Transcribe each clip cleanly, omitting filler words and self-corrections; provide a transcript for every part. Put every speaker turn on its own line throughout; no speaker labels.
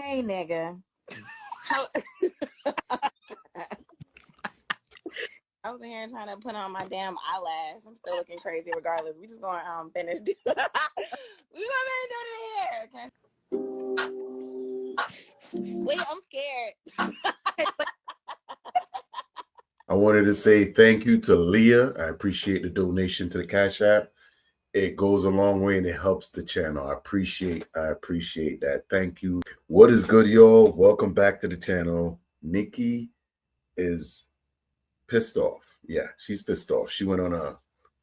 Hey, nigga. I was in here trying to put on my damn eyelash. I'm still looking crazy regardless. We just gonna finish. We gonna finish doing it here. Okay. Wait, I'm scared.
I wanted to say thank you to Leah. I appreciate the donation to the Cash App. It goes a long way and it helps the channel. I appreciate that. Thank you. What is good, y'all? Welcome back to the channel. Nicki is pissed off. Yeah, she's pissed off. She went on a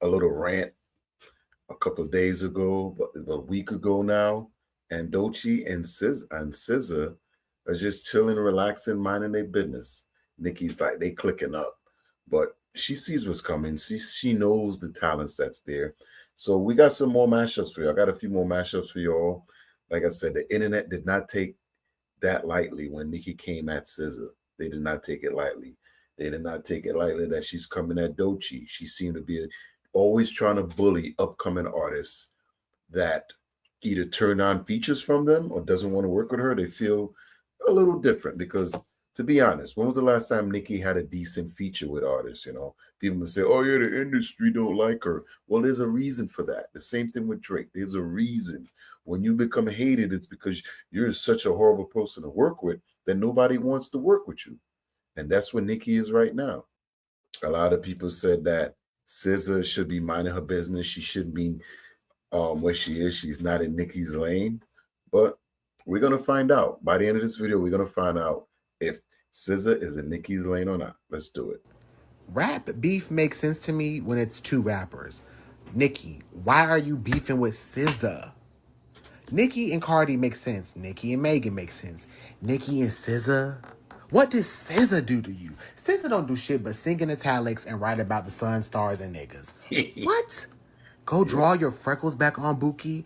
little rant a couple of days ago, but a week ago now. And Doechii and SZA are just chilling, relaxing, minding their business. Nicki's like, they clicking up. But she sees what's coming. She knows the talents that's there. So we got some more mashups for you. I got a few more mashups for y'all. Like I said, the internet did not take that lightly when Nicki came at SZA. They did not take it lightly. They did not take it lightly that she's coming at Doechii. She seemed to be always trying to bully upcoming artists that either turn on features from them or doesn't want to work with her. They feel a little different because, to be honest, when was the last time Nicki had a decent feature with artists? You know, people would say, oh yeah, the industry don't like her. Well, there's a reason for that. The same thing with Drake. There's a reason. When you become hated, it's because you're such a horrible person to work with that nobody wants to work with you. And that's where Nicki is right now. A lot of people said that SZA should be minding her business. She shouldn't be where she is. She's not in Nicki's lane. But we're going to find out. By the end of this video, we're going to find out if SZA is in Nicki's lane or not. Let's do it.
Rap beef makes sense to me when it's two rappers. Nicki, why are you beefing with SZA? Nicki and Cardi make sense. Nicki and Megan make sense. Nicki and SZA? What does SZA do to you? SZA don't do shit but sing in italics and write about the sun, stars, and niggas. What? Go draw your freckles back on, Buki.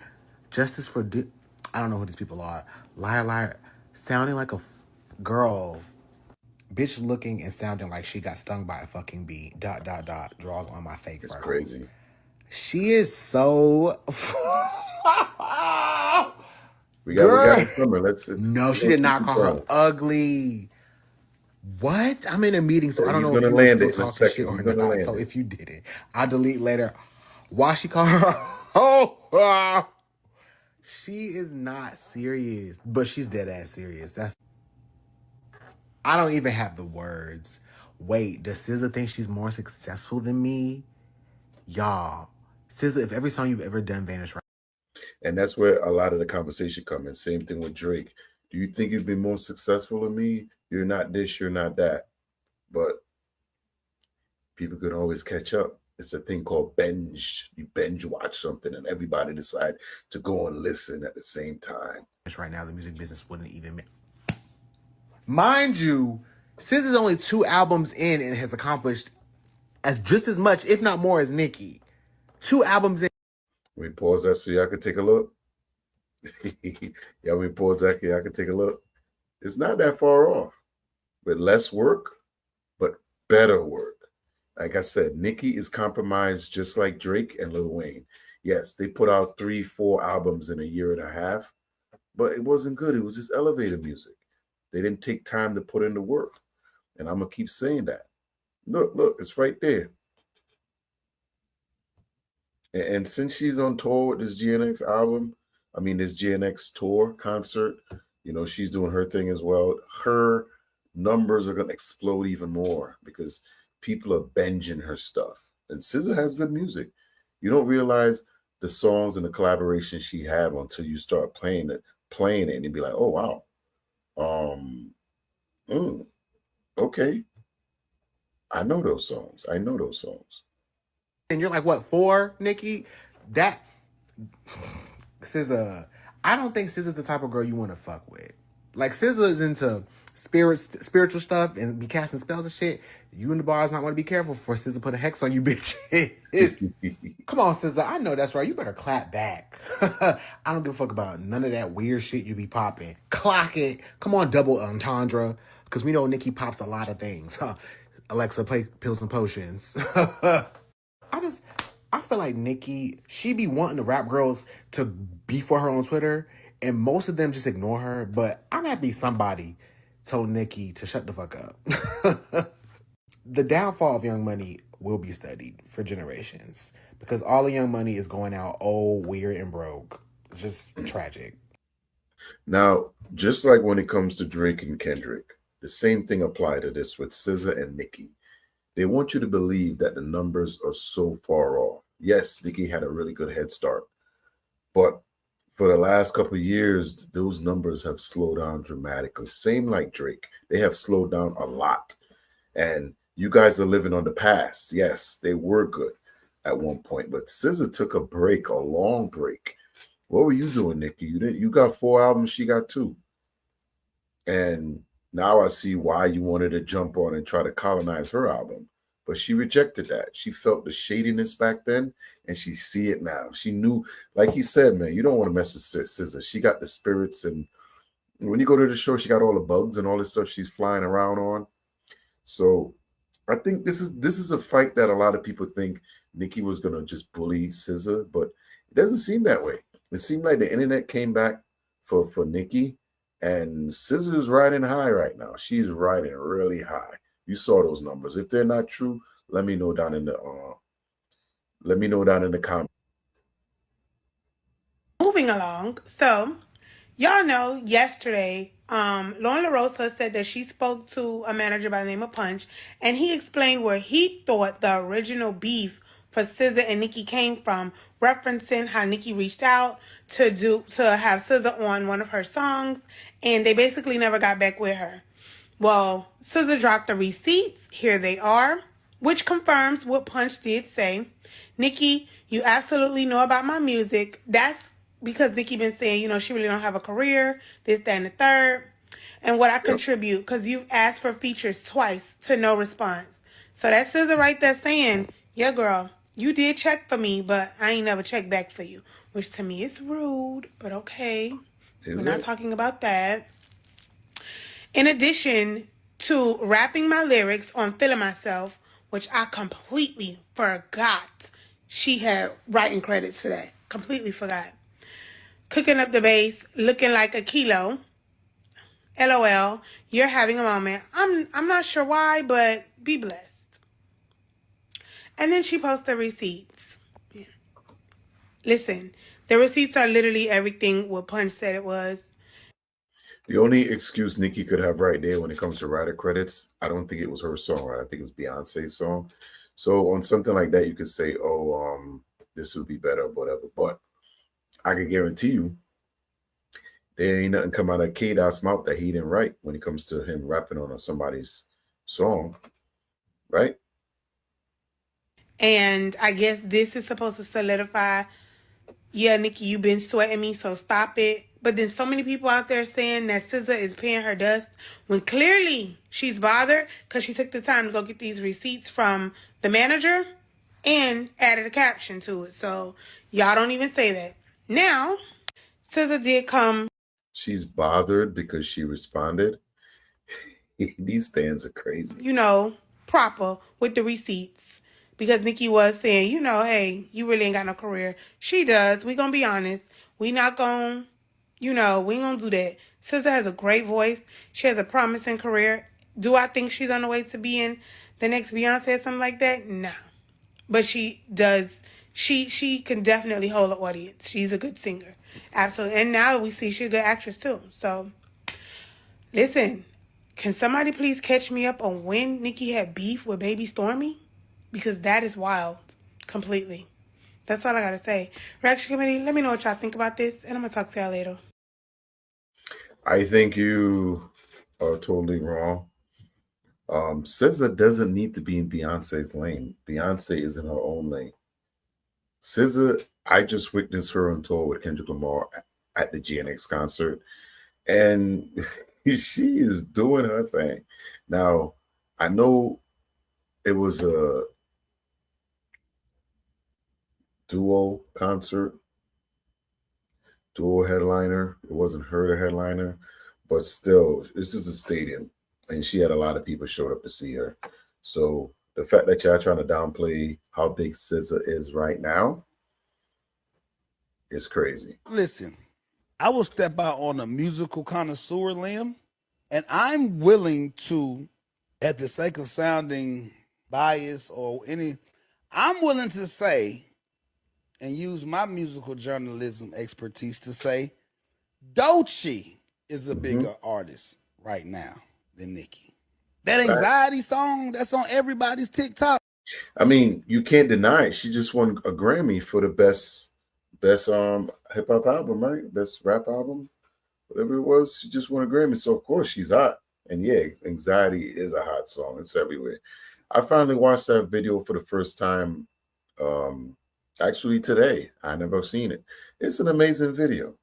Justice for... I don't know who these people are. Liar, liar. Sounding like a girl. Bitch looking and sounding like she got stung by a fucking bee. ... Draws on my fake freckles.
Crazy.
She is so...
We got summer. Let's see.
No, she did not call her ugly. What? I'm in a meeting, so I don't know if you were still talking shit or not. So if you did it, I'll delete later. Why she call her? Oh, she is not serious, but she's dead ass serious. I don't even have the words. Wait, does SZA think she's more successful than me? Y'all, SZA, if every song you've ever done vanished right.
And that's where a lot of the conversation comes in. Same thing with Drake. Do you think you've been more successful than me? You're not this, you're not that. But people can always catch up. It's a thing called binge. You binge watch something and everybody decide to go and listen at the same time.
Right now, the music business wouldn't even... Mind you, SZA's only 2 albums in and has accomplished just as much, if not more, as Nicki. 2 albums in.
Let me pause that so y'all can take a look. Yeah, we pause that so y'all can take a look. It's not that far off. With less work, but better work. Like I said, Nicki is compromised just like Drake and Lil Wayne. Yes, they put out 3-4 albums in a year and a half, but it wasn't good. It was just elevator music. They didn't take time to put in the work. And I'm going to keep saying that. Look, it's right there. And since she's on tour with this GNX album, this GNX tour concert, you know, she's doing her thing as well. Her numbers are going to explode even more because people are binging her stuff. And SZA has good music. You don't realize the songs and the collaborations she had until you start playing it, and you'd be like, oh, wow. Okay. I know those songs.
And you're like, what, 4, Nicki? That SZA, I don't think SZA's the type of girl you want to fuck with. Like, SZA is into spiritual stuff and be casting spells and shit. You and the bars might want to be careful for SZA put a hex on you, bitch. Come on, SZA. I know that's right. You better clap back. I don't give a fuck about none of that weird shit you be popping. Clock it. Come on, double entendre. Because we know Nicki pops a lot of things. Alexa, play Pills and Potions. I feel like Nicki, she be wanting the rap girls to be for her on Twitter. and most of them just ignore her. But I'm happy somebody told Nicki to shut the fuck up. The downfall of Young Money will be studied for generations because all of Young Money is going out old, weird, and broke. Just tragic.
Now, just like when it comes to Drake and Kendrick, the same thing applied to this with SZA and Nicki. They want you to believe that the numbers are so far off. Yes, Nicki had a really good head start, but for the last couple of years, those numbers have slowed down dramatically. Same like Drake. They have slowed down a lot. And you guys are living on the past. Yes, they were good at one point, but SZA took a break, a long break. What were you doing, Nicki? You got 4 albums, she got 2. And now I see why you wanted to jump on and try to colonize her album. But she rejected that. She felt the shadiness back then, and she see it now. She knew, like he said, man, you don't want to mess with SZA. She got the spirits, and when you go to the show, she got all the bugs and all this stuff she's flying around on. So I think this is a fight that a lot of people think Nicki was gonna just bully SZA, but it doesn't seem that way. It seemed like the internet came back for Nicki, and SZA is riding high right now. She's riding really high. You saw those numbers. If they're not true, let me know down in the comments.
Moving along, so y'all know yesterday, Lauren LaRosa said that she spoke to a manager by the name of Punch, and he explained where he thought the original beef for SZA and Nicki came from, referencing how Nicki reached out to have SZA on one of her songs, and they basically never got back with her. Well, SZA dropped the receipts. Here they are, which confirms what Punch did say. Nicki, you absolutely know about my music. That's because Nicki been saying, she really don't have a career, this, that, and the third. And what I contribute, because you've asked for features twice to no response. So that's SZA right there saying, yeah, girl, you did check for me, but I ain't never checked back for you. Which to me is rude, but okay. We're not talking about that. In addition to rapping my lyrics on Feeling Myself, which I completely forgot she had writing credits for that. Completely forgot. Cooking up the bass, looking like a kilo. LOL, you're having a moment. I'm not sure why, but be blessed. And then she posts the receipts. Yeah. Listen, the receipts are literally everything what Punch said it was.
The only excuse Nicki could have right there when it comes to writer credits, I don't think it was her song. Right? I think it was Beyonce's song. So on something like that, you could say, "Oh, this would be better," or whatever. But I can guarantee you, there ain't nothing come out of K-Dot's mouth that he didn't write when it comes to him rapping on somebody's song, right?
And I guess this is supposed to solidify, yeah, Nicki, you've been sweating me, so stop it. But then so many people out there saying that SZA is paying her dust when clearly she's bothered because she took the time to go get these receipts from the manager and added a caption to it. So y'all don't even say that. Now, SZA did come.
She's bothered because she responded. These stands are crazy.
Proper with the receipts. Because Nicki was saying, hey, you really ain't got no career. She does. We gonna be honest. We not gonna, we ain't gonna do that. SZA has a great voice. She has a promising career. Do I think she's on the way to being the next Beyonce or something like that? No. But she does. She can definitely hold an audience. She's a good singer. Absolutely. And now we see she's a good actress too. So, listen. Can somebody please catch me up on when Nicki had beef with Baby Stormy? Because that is wild. Completely. That's all I gotta say. Reaction committee, let me know what y'all think about this, and I'm gonna talk to y'all later.
I think you are totally wrong. SZA doesn't need to be in Beyonce's lane. Beyonce is in her own lane. SZA, I just witnessed her on tour with Kendrick Lamar at the GNX concert, and she is doing her thing. Now, I know it was a duo concert, duo headliner. It wasn't her the headliner, but still, this is a stadium, and she had a lot of people showed up to see her. So the fact that y'all trying to downplay how big SZA is right now is crazy.
Listen, I will step out on a musical connoisseur limb, and I'm willing to, at the sake of sounding biased or any, I'm willing to say and use my musical journalism expertise to say Doechii is a bigger artist right now than Nicki. That anxiety song that's on everybody's TikTok.
I mean, you can't deny it. She just won a Grammy for the best hip hop album, right? Best rap album, whatever it was. She just won a Grammy, so of course she's hot. And yeah, Anxiety is a hot song. It's everywhere. I finally watched that video for the first time. Actually today. I never seen it. It's an amazing video.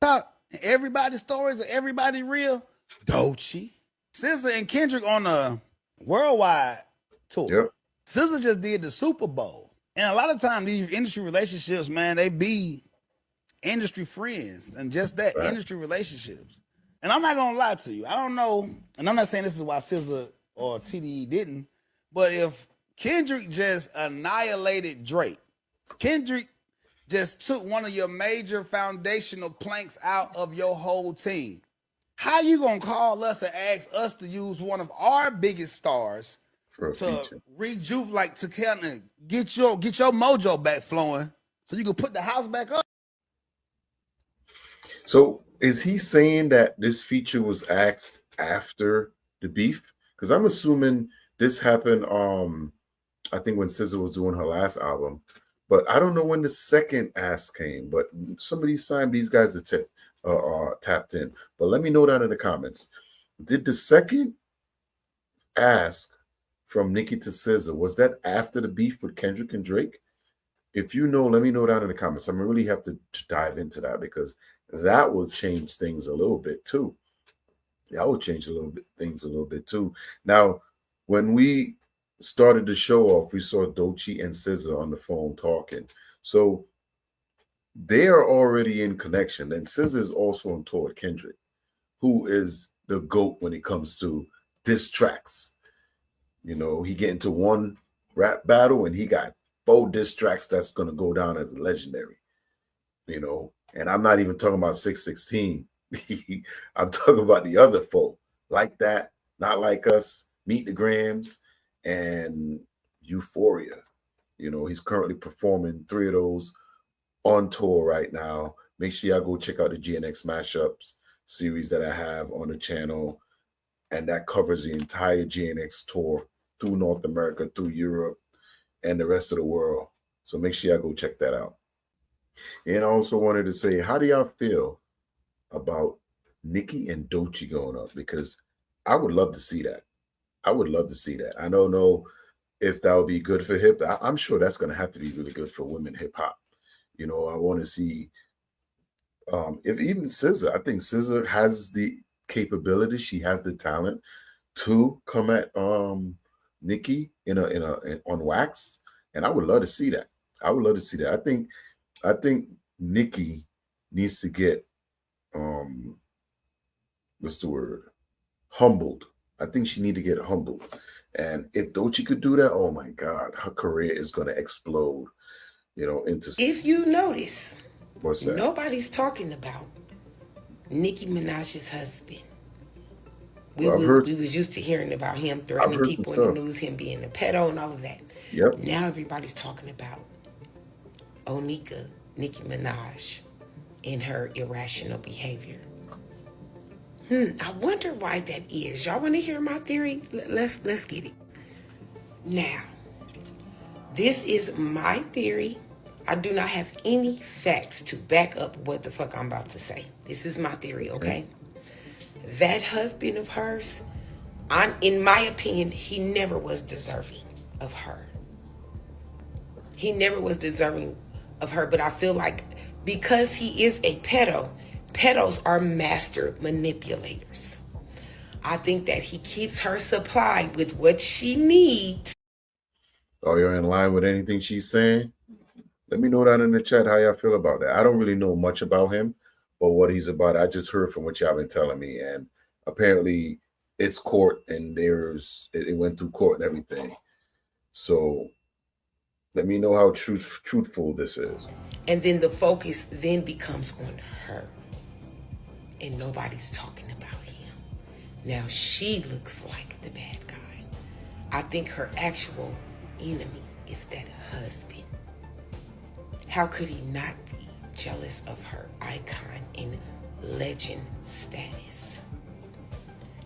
Everybody's stories are everybody real. Doechii, SZA and Kendrick on a worldwide tour.
Yep.
SZA just did the Super Bowl. And a lot of times these industry relationships, man, they be industry friends and just that,
right.
Industry relationships. And I'm not going to lie to you. I don't know, and I'm not saying this is why SZA or TDE didn't, but if Kendrick just annihilated Drake, Kendrick just took one of your major foundational planks out of your whole team, how you going to call us and ask us to use one of our biggest stars to rejuvenate, like to kind of get your mojo back flowing so you can put the house back up?
So is he saying that this feature was asked after the beef? Because I'm assuming this happened, I think when SZA was doing her last album, but I don't know when the second ask came, but some of these times these guys are tapped in. But let me know down in the comments. Did the second ask from Nicki to SZA, was that after the beef with Kendrick and Drake? If you know, let me know down in the comments. I'm gonna really have to dive into that because that will change things a little bit too. That will change things a little bit too. Now, when we started the show off, we saw Doechii and SZA on the phone talking. So they are already in connection. And SZA is also on tour with Kendrick, who is the GOAT when it comes to diss tracks. You know, he get into one rap battle and he got 4 diss tracks that's going to go down as legendary. You know, and I'm not even talking about 616. I'm talking about the other 4, Like That, Not Like Us, Meet the Grams, and Euphoria. You know, he's currently performing 3 of those on tour right now. Make sure y'all go check out the GNX Mashups series that I have on the channel. And that covers the entire GNX tour through North America, through Europe, and the rest of the world. So make sure y'all go check that out. And I also wanted to say, how do y'all feel about Nicki and Doechii going up? Because I would love to see that. I would love to see that. I don't know if that would be good for hip. I'm sure that's going to have to be really good for women hip hop. You know, I want to see if even SZA. I think SZA has the capability. She has the talent to come at Nicki on wax, and I would love to see that. I would love to see that. I think Nicki needs to get what's the word? Humbled. I think she need to get humbled. And if Doechii could do that, oh my God, her career is going to explode, you know, into...
If you notice,
what's that?
Nobody's talking about Nicki Minaj's husband. We
Well,
was used to hearing about him threatening people in the news, him being a pedo and all of that.
Yep.
Now everybody's talking about Nicki Minaj and her irrational behavior. I wonder why that is. Y'all want to hear my theory? Let's get it. Now, this is my theory. I do not have any facts to back up what the fuck I'm about to say. This is my theory, okay? That husband of hers, in my opinion, he never was deserving of her. He never was deserving of her, but I feel like because he is a pedo, pedos are master manipulators. I think that he keeps her supplied with what she needs.
Oh, you're in line with anything she's saying? Let me know down in the chat how y'all feel about that. I don't really know much about him or what he's about. I just heard from what y'all been telling me, and apparently it's court and it went through court and everything. So let me know how truthful this is.
And then the focus then becomes on her. and nobody's talking about him. Now she looks like the bad guy. I think her actual enemy is that husband. How could he not be jealous of her icon and legend status?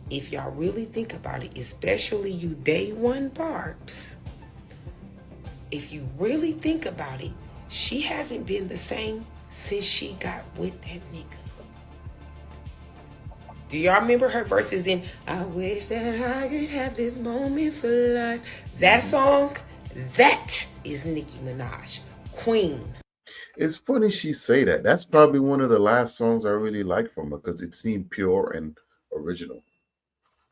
If y'all really think about it, especially you day one barbs, if you really think about it, she hasn't been the same since she got with that nigga. Do y'all remember her verses in I Wish That I Could Have This Moment for Life? That song, that is Nicki Minaj, Queen.
It's funny she say that. That's probably one of the last songs I really liked from her because it seemed pure and original.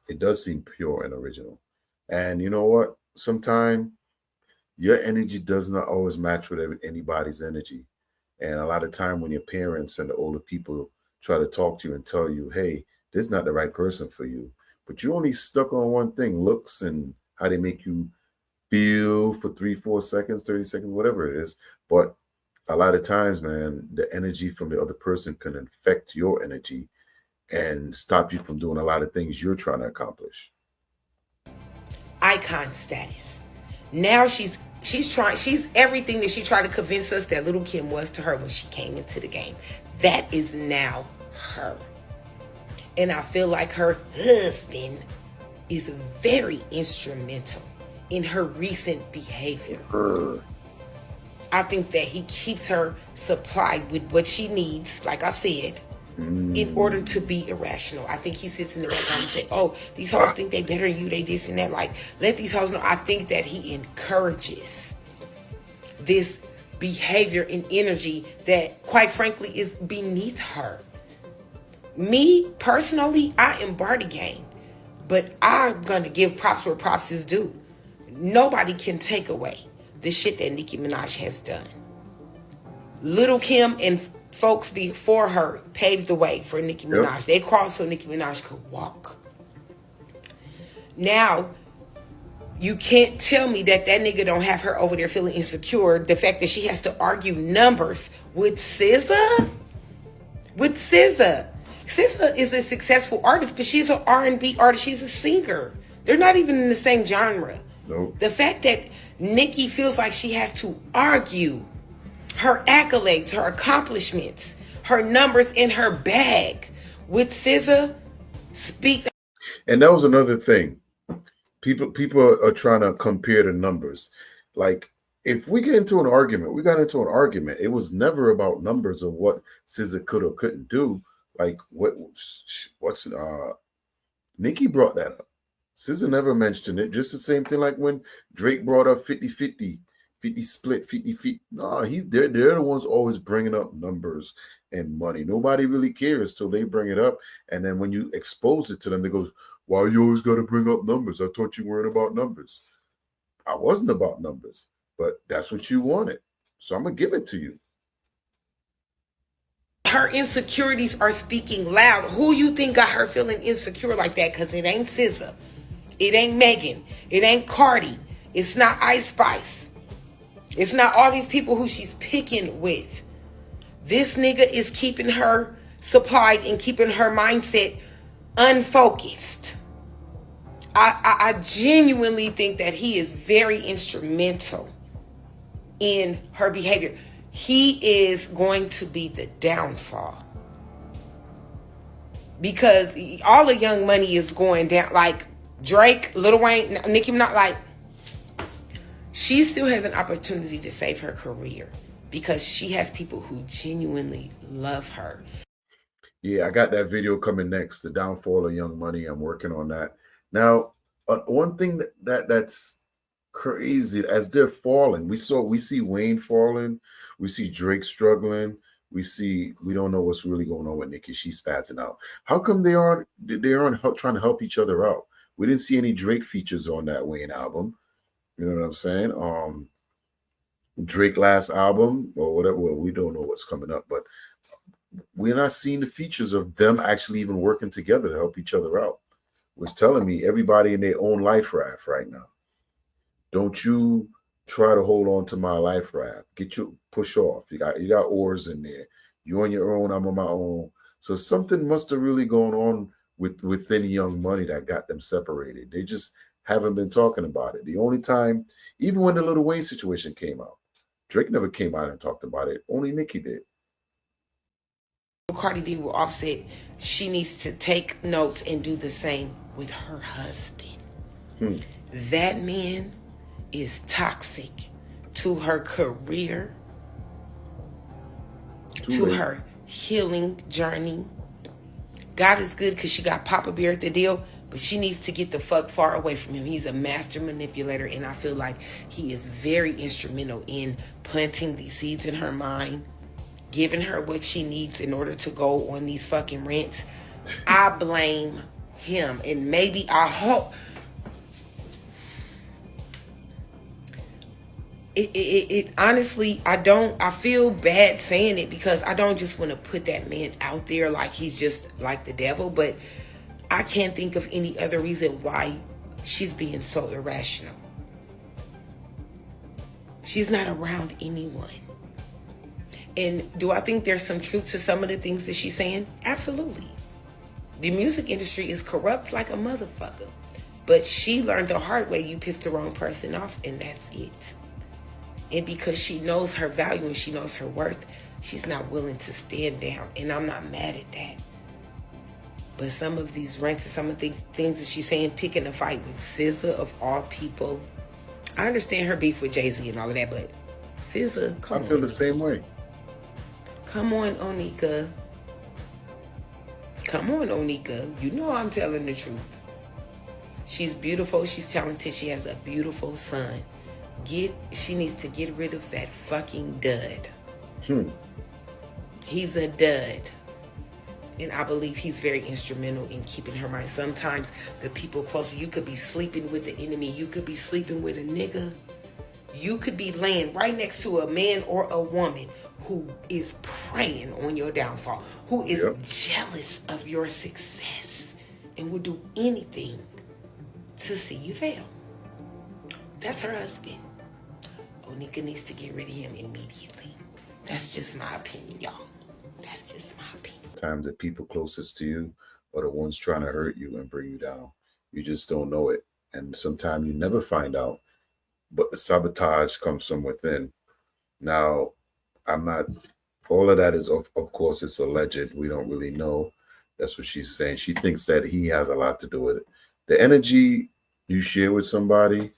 It does seem pure and original. And you know what? Sometimes your energy does not always match with anybody's energy. And a lot of time when your parents and the older people try to talk to you and tell you, hey, this is not the right person for you, but you only stuck on one thing, looks and how they make you feel for 3, 4 seconds, 30 seconds, whatever it is. But a lot of times, man, the energy from the other person can affect your energy and stop you from doing a lot of things you're trying to accomplish.
Icon status. Now she's everything that she tried to convince us that Little Kim was to her when she came into the game. That is now her. And I feel like her husband is very instrumental in her recent behavior. I think that he keeps her supplied with what she needs, like I said, in order to be irrational. I think he sits in the background and says, oh, these hoes think they better than you, they this and that. Like, let these hoes know. I think that he encourages this behavior and energy that, quite frankly, is beneath her. Me, personally, I am Barty Gang, but I'm going to give props where props is due. Nobody can take away the shit that Nicki Minaj has done. Little Kim and folks before her paved the way for Nicki Minaj. Yep. They crawled so Nicki Minaj could walk. Now, you can't tell me that nigga don't have her over there feeling insecure. The fact that she has to argue numbers with SZA? With SZA. SZA is a successful artist, but she's an R&B artist. She's a singer. They're not even in the same genre.
Nope.
The fact that Nicki feels like she has to argue her accolades, her accomplishments, her numbers in her bag with SZA speak.
And that was another thing. People are trying to compare the numbers. Like, if we got into an argument, it was never about numbers of what SZA could or couldn't do. Like, what's Nicki brought that up. SZA never mentioned it. Just the same thing like when Drake brought up 50-50, 50 split, 50-50. No, they're the ones always bringing up numbers and money. Nobody really cares till they bring it up. And then when you expose it to them, they go, why you always got to bring up numbers? I thought you weren't about numbers. I wasn't about numbers, but that's what you wanted. So I'm going to give it to you.
Her insecurities are speaking loud. Who you think got her feeling insecure like that? Because it ain't SZA. It ain't Megan. It ain't Cardi. It's not Ice Spice. It's not all these people who she's picking with. This nigga is keeping her supplied and keeping her mindset unfocused. I genuinely think that he is very instrumental in her behavior. He is going to be the downfall. Because all the Young Money is going down. Like Drake, Lil Wayne, Nicki Minaj, like, she still has an opportunity to save her career because she has people who genuinely love her.
Yeah, I got that video coming next, the downfall of Young Money. I'm working on that. Now, one thing that's crazy, as they're falling, we see Wayne falling, we see Drake struggling, we don't know what's really going on with Nicki. She's spazzing out. How come they aren't trying to help each other out? We didn't see any Drake features on that Wayne album. You know what I'm saying? Drake last album or whatever. Well, we don't know what's coming up, but we're not seeing the features of them actually even working together to help each other out. Was telling me everybody in their own life raft right now. Don't you try to hold on to my life raft. Get your push off. You got oars in there. You on your own. I'm on my own. So something must have really gone on within Young Money that got them separated. They just haven't been talking about it. The only time, even when the Lil Wayne situation came out, Drake never came out and talked about it. Only Nicki did.
Cardi B with Offset, she needs to take notes and do the same with her husband. That man is toxic to her career, to her healing journey. God is good because she got Papa Bear at the deal, but she needs to get the fuck far away from him. He's a master manipulator, and I feel like he is very instrumental in planting these seeds in her mind, giving her what she needs in order to go on these fucking rants. I blame him, and maybe I hope it honestly, I feel bad saying it because I don't just want to put that man out there like he's just like the devil, but I can't think of any other reason why she's being so irrational. She's not around anyone. And do I think there's some truth to some of the things that she's saying? Absolutely. The music industry is corrupt like a motherfucker. But she learned the hard way, you pissed the wrong person off, and that's it. And because she knows her value and she knows her worth, she's not willing to stand down. And I'm not mad at that. But some of these rants and some of the things that she's saying, picking a fight with SZA of all people. I understand her beef with Jay-Z and all of that, but SZA, come on.
I feel the same way.
Come on, Onika. Come on, Onika. You know I'm telling the truth. She's beautiful. She's talented. She has a beautiful son. She needs to get rid of that fucking dud. He's a dud. And I believe he's very instrumental in keeping her mind. Sometimes the people closer, you could be sleeping with the enemy. You could be sleeping with a nigga. You could be laying right next to a man or a woman who is preying on your downfall, who is jealous of your success and will do anything to see you fail. That's her husband. Onika needs to get rid of him immediately. That's just my opinion, y'all. That's just my opinion.
Times the people closest to you are the ones trying to hurt you and bring you down. You just don't know it. And sometimes you never find out. But the sabotage comes from within. Now, all of that is, of course, it's alleged. We don't really know. That's what she's saying. She thinks that he has a lot to do with it. The energy you share with somebody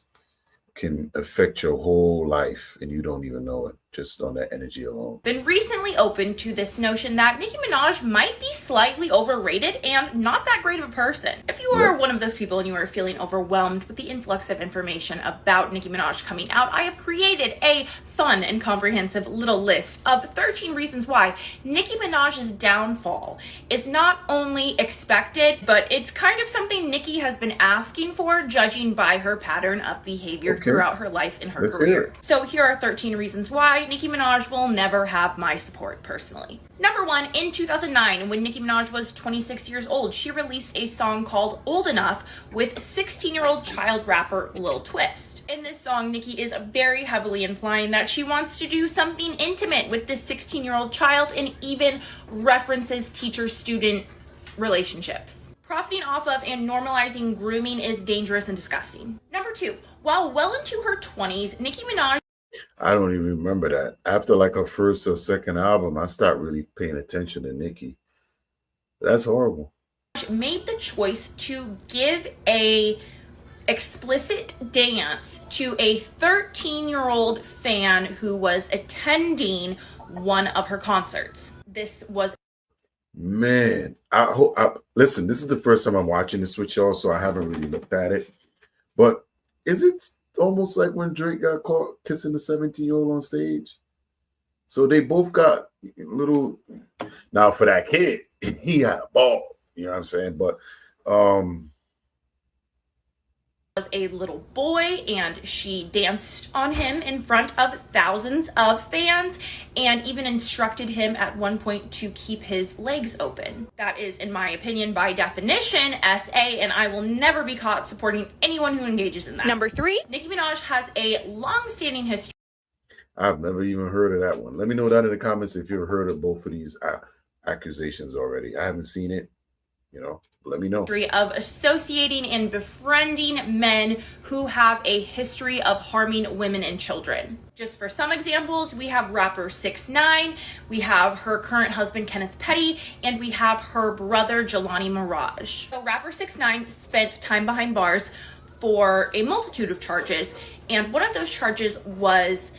can affect your whole life and you don't even know it, just on that energy alone.
Been recently open to this notion that Nicki Minaj might be slightly overrated and not that great of a person. If you are one of those people and you are feeling overwhelmed with the influx of information about Nicki Minaj coming out, I have created a fun and comprehensive little list of 13 reasons why Nicki Minaj's downfall is not only expected, but it's kind of something Nicki has been asking for, judging by her pattern of behavior throughout her life and her career. So here are 13 reasons why Nicki Minaj will never have my support personally. Number 1, in 2009, when Nicki Minaj was 26 years old, she released a song called Old Enough with 16-year-old child rapper Lil Twist. In this song, Nicki is very heavily implying that she wants to do something intimate with this 16-year-old child and even references teacher-student relationships. Profiting off of and normalizing grooming is dangerous and disgusting. Number 2, while well into her 20s, Nicki Minaj,
I don't even remember that. After like her first or second album, I started really paying attention to Nicki. That's horrible.
Made the choice to give a explicit dance to a 13-year-old fan who was attending one of her concerts. This was...
Man, listen, this is the first time I'm watching this with y'all, so I haven't really looked at it. But is it almost like when Drake got caught kissing the 17-year-old on stage? So they both got little... Now, for that kid, he had a ball. You know what I'm saying? But
was a little boy, and she danced on him in front of thousands of fans and even instructed him at one point to keep his legs open. That is, in my opinion, by definition, SA, and I will never be caught supporting anyone who engages in that. Number 3, Nicki Minaj has a long-standing history.
I've never even heard of that one. Let me know down in the comments if you've heard of both of these. accusations already. I haven't seen it, let me know.
Of associating and befriending men who have a history of harming women and children. Just for some examples, we have rapper 6ix9ine, we have her current husband Kenneth Petty, and we have her brother Jelani Mirage. So rapper 6ix9ine spent time behind bars for a multitude of charges, and one of those charges was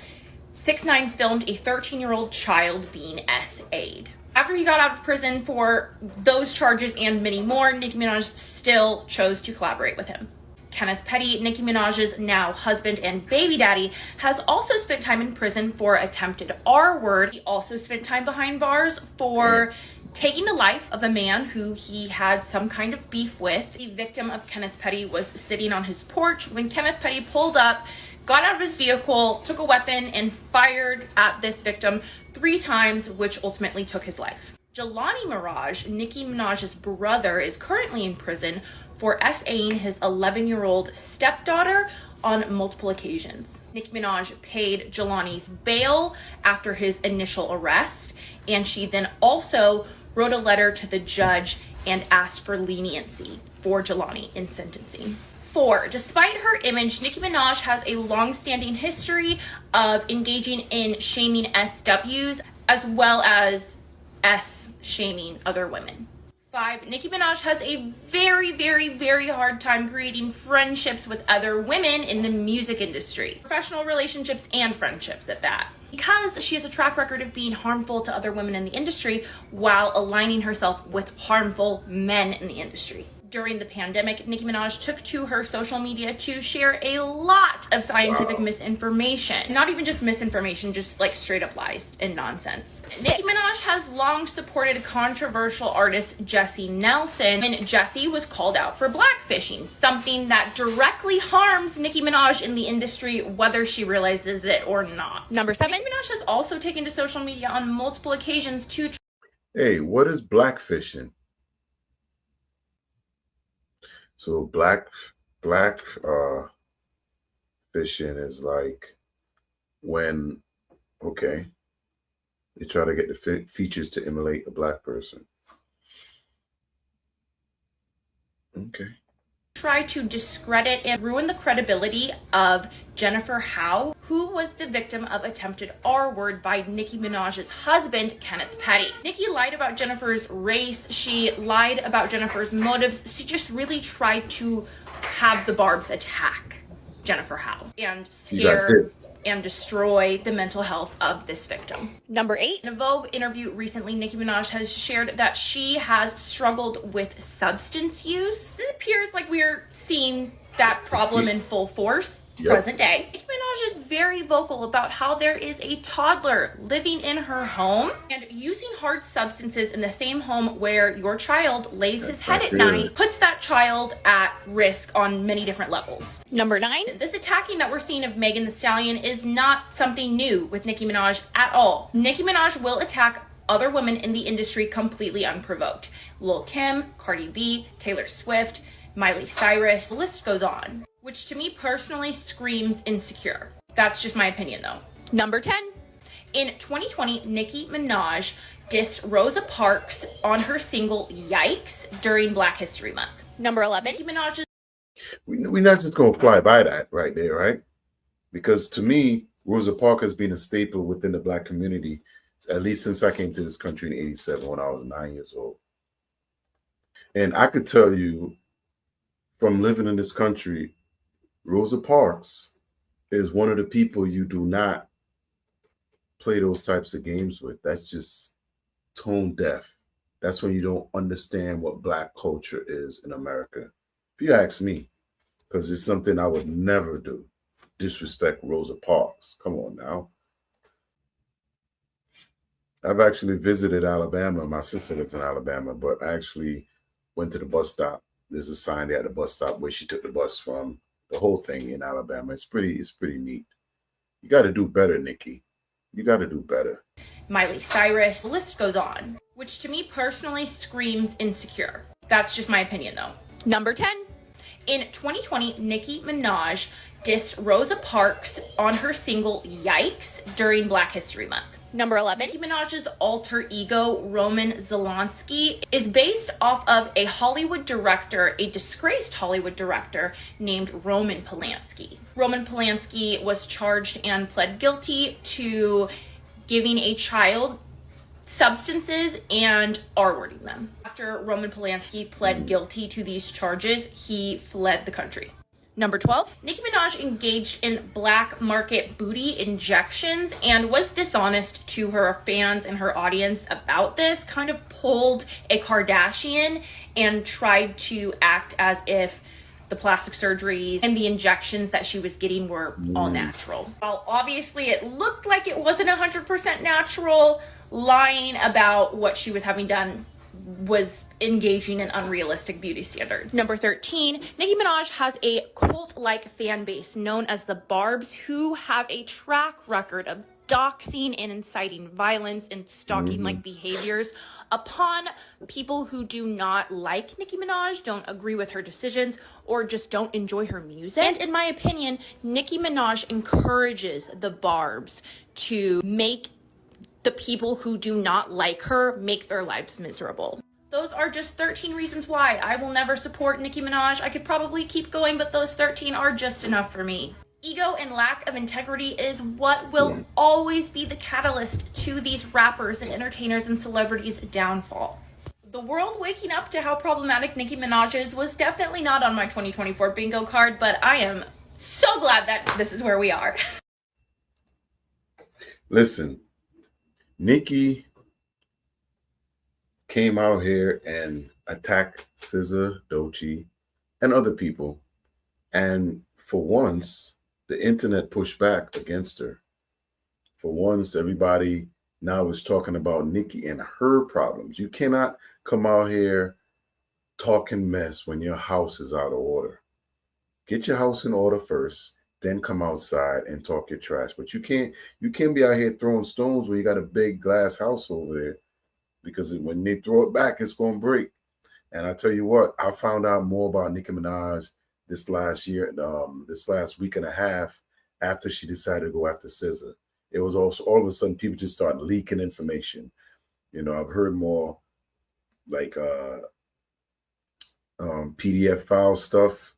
6ix9ine filmed a 13-year-old child being SA'd. After he got out of prison for those charges and many more, Nicki Minaj still chose to collaborate with him. Kenneth Petty, Nicki Minaj's now husband and baby daddy, has also spent time in prison for attempted R-word. He also spent time behind bars for taking the life of a man who he had some kind of beef with. The victim of Kenneth Petty was sitting on his porch when Kenneth Petty pulled up, got out of his vehicle, took a weapon, and fired at this victim 3 times, which ultimately took his life. Jelani Mirage, Nicki Minaj's brother, is currently in prison for SAing his 11-year-old stepdaughter on multiple occasions. Nicki Minaj paid Jelani's bail after his initial arrest, and she then also wrote a letter to the judge and asked for leniency for Jelani in sentencing. 4, despite her image, Nicki Minaj has a long-standing history of engaging in shaming SWs as well as S-shaming other women. 5, Nicki Minaj has a very, very, very hard time creating friendships with other women in the music industry. Professional relationships and friendships at that. Because she has a track record of being harmful to other women in the industry while aligning herself with harmful men in the industry. During the pandemic, Nicki Minaj took to her social media to share a lot of scientific misinformation. Not even just misinformation, just like straight up lies and nonsense. 6, Nicki Minaj has long supported controversial artist Jessie Nelson when Jessie was called out for blackfishing, something that directly harms Nicki Minaj in the industry, whether she realizes it or not. Number 7, Nicki Minaj has also taken to social media on multiple occasions to...
Hey, what is blackfishing? So black fishing is like when, they try to get the features to emulate a black person. Okay.
Try to discredit and ruin the credibility of Jennifer Howe, who was the victim of attempted R-word by Nicki Minaj's husband, Kenneth Petty. Nicki lied about Jennifer's race. She lied about Jennifer's motives. She just really tried to have the Barbs attack Jennifer Howe and scare and destroy the mental health of this victim. Number 8, in a Vogue interview recently, Nicki Minaj has shared that she has struggled with substance use. It appears like we're seeing that problem in full force. Present day. Nicki Minaj is very vocal about how there is a toddler living in her home, and using hard substances in the same home where your child lays his head at night puts that child at risk on many different levels. Number 9, this attacking that we're seeing of Megan Thee Stallion is not something new with Nicki Minaj at all. Nicki Minaj will attack other women in the industry completely unprovoked. Lil' Kim, Cardi B, Taylor Swift, Miley Cyrus, the list goes on. Which to me personally screams insecure. That's just my opinion though. Number 10, in 2020, Nicki Minaj dissed Rosa Parks on her single Yikes during Black History Month. Number 11, Nicki Minaj's...
We're not just going to fly by that right there, right? Because to me, Rosa Parks has been a staple within the Black community, at least since I came to this country in '87 when I was 9 years old. And I could tell you from living in this country, Rosa Parks is one of the people you do not play those types of games with. That's just tone deaf. That's when you don't understand what Black culture is in America. If you ask me, because it's something I would never do, disrespect Rosa Parks. Come on now. I've actually visited Alabama. My sister lives in Alabama, but I actually went to the bus stop. There's a sign there at the bus stop where she took the bus from. The whole thing in Alabama. It's pretty neat. You got to do better, Nicki. You got to do better.
Miley Cyrus, the list goes on. Which to me personally screams insecure. That's just my opinion though. Number 10, in 2020, Nicki Minaj dissed Rosa Parks on her single Yikes during Black History Month. Number 11, Nicki Minaj's alter ego, Roman Zelensky, is based off of a Hollywood director, a disgraced Hollywood director named Roman Polanski. Roman Polanski was charged and pled guilty to giving a child substances and R-wording them. After Roman Polanski pled guilty to these charges, he fled the country. Number 12, Nicki Minaj engaged in black market booty injections and was dishonest to her fans and her audience about this, kind of pulled a Kardashian and tried to act as if the plastic surgeries and the injections that she was getting were all natural. While obviously it looked like it wasn't 100% natural, lying about what she was having done was engaging in unrealistic beauty standards. Number 13, Nicki Minaj has a cult-like fan base known as the Barbs, who have a track record of doxing and inciting violence and stalking-like behaviors upon people who do not like Nicki Minaj, don't agree with her decisions, or just don't enjoy her music. And in my opinion, Nicki Minaj encourages the Barbs to make the people who do not like her make their lives miserable. Those are just 13 reasons why I will never support Nicki Minaj. I could probably keep going, but those 13 are just enough for me. Ego and lack of integrity is what will always be the catalyst to these rappers and entertainers and celebrities' downfall. The world waking up to how problematic Nicki Minaj is was definitely not on my 2024 bingo card, but I am so glad that this is where we are.
Listen, Nicki came out here and attacked SZA, Doechii, and other people. And for once, the internet pushed back against her. For once, everybody now is talking about Nicki and her problems. You cannot come out here talking mess when your house is out of order. Get your house in order first, then come outside and talk your trash. But you can't be out here throwing stones when you got a big glass house over there, because when they throw it back, it's going to break. And I tell you what, I found out more about Nicki Minaj this last year, this last week and a half, after she decided to go after SZA. It was also all of a sudden people just started leaking information. You know, I've heard more like PDF file stuff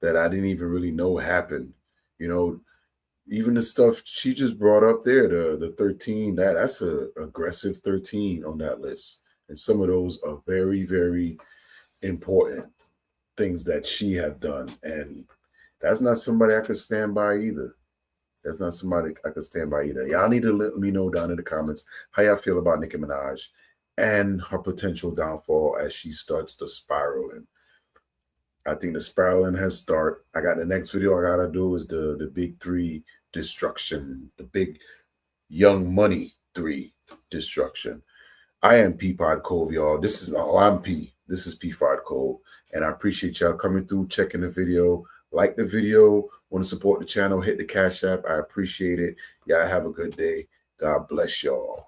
that I didn't even really know happened. You know, even the stuff she just brought up there, the 13, that's a aggressive 13 on that list. And some of those are very, very important things that she have done. And that's not somebody I could stand by either. That's not somebody I could stand by either. Y'all need to let me know down in the comments how y'all feel about Nicki Minaj and her potential downfall as she starts to spiraling. I think the spiraling has started. I got the next video I gotta do is the big 3 destruction, the big Young Money 3 destruction. I am P Pod Cove, y'all. I'm P. This is P Pod Cove, and I appreciate y'all coming through, checking the video. Like the video, want to support the channel, hit the Cash App. I appreciate it. Y'all have a good day. God bless y'all.